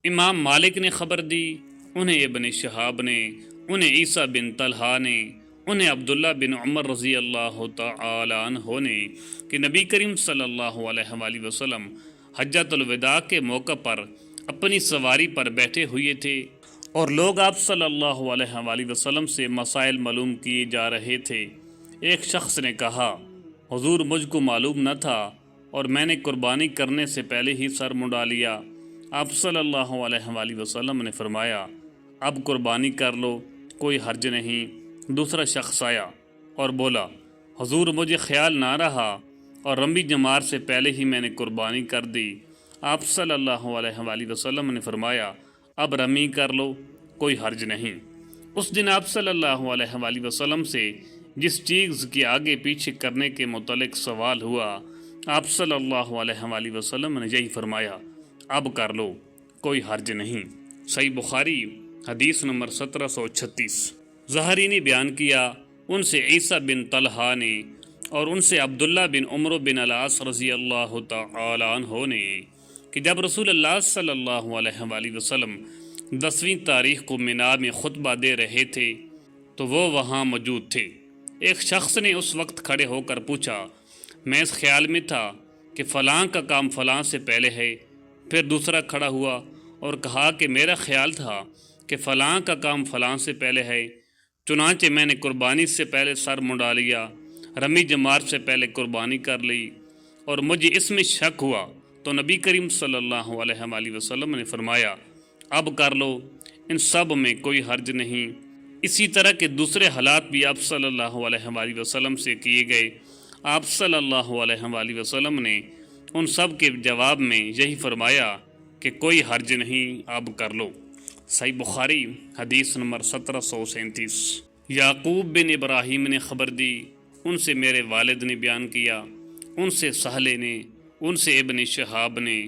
امام مالک نے خبر دی، انہیں ابن شہاب نے، انہیں عیسیٰ بن طلحہ نے، انہیں عبداللہ بن عمر رضی اللہ تعالی عنہ نے کہ نبی کریم صلی اللہ علیہ وآلہ وسلم حجۃ الوداع کے موقع پر اپنی سواری پر بیٹھے ہوئے تھے اور لوگ آپ صلی اللہ علیہ وآلہ وسلم سے مسائل معلوم کیے جا رہے تھے۔ ایک شخص نے کہا، حضور مجھ کو معلوم نہ تھا اور میں نے قربانی کرنے سے پہلے ہی سر منڈا لیا۔ آپ صلی اللہ علیہ وآلہ وسلم نے فرمایا، اب قربانی کر لو، کوئی حرج نہیں۔ دوسرا شخص آیا اور بولا، حضور مجھے خیال نہ رہا اور رمی جمار سے پہلے ہی میں نے قربانی کر دی۔ آپ صلی اللہ علیہ وآلہ وسلم نے فرمایا، اب رمی کر لو، کوئی حرج نہیں۔ اس دن آپ صلی اللہ علیہ وآلہ وسلم سے جس چیز کی آگے پیچھے کرنے کے متعلق سوال ہوا، آپ صلی اللہ علیہ وآلہ وسلم نے یہی فرمایا، اب کر لو، کوئی حرج نہیں۔ صحیح بخاری حدیث نمبر 1736۔ زہری نے بیان کیا، ان سے عیسیٰ بن طلحہ نے اور ان سے عبداللہ بن عمر بن العاص رضی اللہ تعالی عنہ نے کہ جب رسول اللہ صلی اللہ علیہ وآلہ وسلم 10ویں تاریخ کو مینا میں خطبہ دے رہے تھے تو وہ وہاں موجود تھے۔ ایک شخص نے اس وقت کھڑے ہو کر پوچھا، میں اس خیال میں تھا کہ فلاں کا کام فلاں سے پہلے ہے۔ پھر دوسرا کھڑا ہوا اور کہا کہ میرا خیال تھا کہ فلاں کا کام فلاں سے پہلے ہے، چنانچہ میں نے قربانی سے پہلے سر منڈا لیا، رمی جمار سے پہلے قربانی کر لی، اور مجھے اس میں شک ہوا تو نبی کریم صلی اللہ علیہ وآلہ وسلم نے فرمایا، اب کر لو، ان سب میں کوئی حرج نہیں۔ اسی طرح کے دوسرے حالات بھی آپ صلی اللہ علیہ وآلہ وسلم سے کیے گئے۔ آپ صلی اللہ علیہ وآلہ وسلم نے ان سب کے جواب میں یہی فرمایا کہ کوئی حرج نہیں، اب کر لو۔ صحیح بخاری حدیث نمبر 1737۔ یعقوب بن ابراہیم نے خبر دی، ان سے میرے والد نے بیان کیا، ان سے سہلے نے، ان سے ابن شہاب نے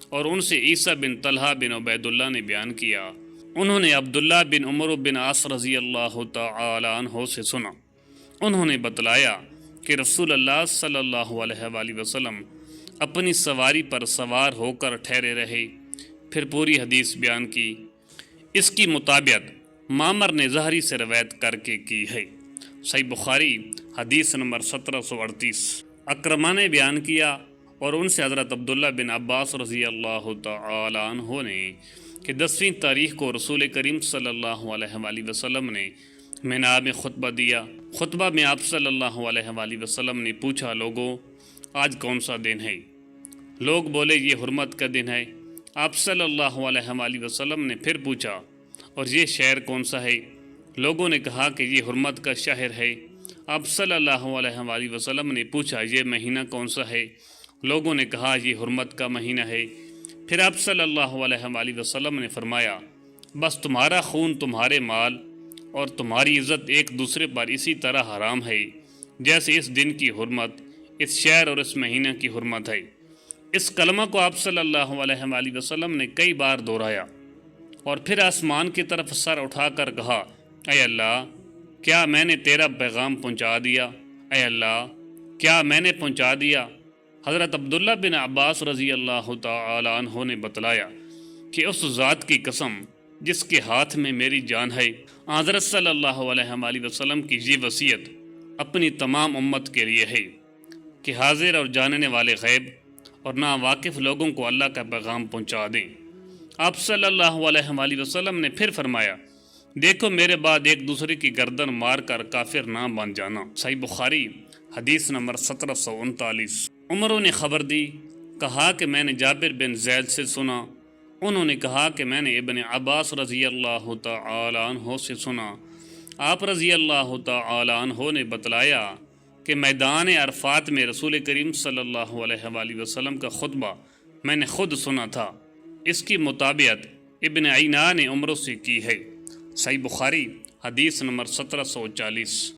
اور ان سے عیسیٰ بن طلحہ بن عبید اللہ نے بیان کیا۔ انہوں نے عبداللہ بن عمر بن عاص رضی اللہ تعالی عنہ سے سنا، انہوں نے بتلایا کہ رسول اللہ صلی اللہ علیہ وآلہ وسلم اپنی سواری پر سوار ہو کر ٹھہرے رہے، پھر پوری حدیث بیان کی۔ اس کی مطابقت معمر نے زہری سے روایت کر کے کی ہے۔ صحیح بخاری حدیث نمبر 1738۔ اکرمہ نے بیان کیا اور ان سے حضرت عبداللہ بن عباس رضی اللہ تعالی عنہ نے کہ 10ویں تاریخ کو رسول کریم صلی اللہ علیہ وآلہ وسلم نے مینا میں خطبہ دیا۔ خطبہ میں آپ صلی اللہ علیہ وآلہ وسلم نے پوچھا، لوگوں آج کون سا دن ہے؟ لوگ بولے، یہ حرمت کا دن ہے۔ آپ صلی اللہ علیہ وآلہ وسلم نے پھر پوچھا، اور یہ شہر کون سا ہے؟ لوگوں نے کہا کہ یہ حرمت کا شہر ہے۔ آپ صلی اللہ علیہ وآلہ وسلم نے پوچھا، یہ مہینہ کون سا ہے؟ لوگوں نے کہا یہ حرمت کا مہینہ ہے۔ پھر آپ صلی اللہ علیہ وآلہ وسلم نے فرمایا، بس تمہارا خون، تمہارے مال اور تمہاری عزت ایک دوسرے پر اسی طرح حرام ہے جیسے اس دن کی حرمت، اس شہر اور اس مہینہ کی حرمت ہے۔ اس کلمہ کو آپ صلی اللہ علیہ وآلہ وسلم نے کئی بار دہرایا اور پھر آسمان کی طرف سر اٹھا کر کہا، اے اللہ، کیا میں نے تیرا پیغام پہنچا دیا؟ اے اللہ، کیا میں نے پہنچا دیا؟ حضرت عبداللہ بن عباس رضی اللہ تعالی عنہ نے بتلایا کہ اس ذات کی قسم جس کے ہاتھ میں میری جان ہے، حضرت صلی اللہ علیہ وآلہ وسلم کی یہ وصیت اپنی تمام امت کے لیے ہے کہ حاضر اور جاننے والے غیب اور ناواقف لوگوں کو اللہ کا پیغام پہنچا دیں۔ آپ صلی اللہ علیہ وآلہ وسلم نے پھر فرمایا، دیکھو میرے بعد ایک دوسرے کی گردن مار کر کافر نہ بن جانا۔ صحیح بخاری حدیث نمبر 1739۔ عمروں نے خبر دی، کہا کہ میں نے جابر بن زید سے سنا، انہوں نے کہا کہ میں نے ابن عباس رضی اللہ تعالی عنہ سے سنا۔ آپ رضی اللہ تعالی عنہ نے بتلایا کہ میدان عرفات میں رسول کریم صلی اللہ علیہ وآلہ وسلم کا خطبہ میں نے خود سنا تھا۔ اس کی مطابقت ابن عینہ نے عمروں سے کی ہے۔ صحیح بخاری حدیث نمبر 1740۔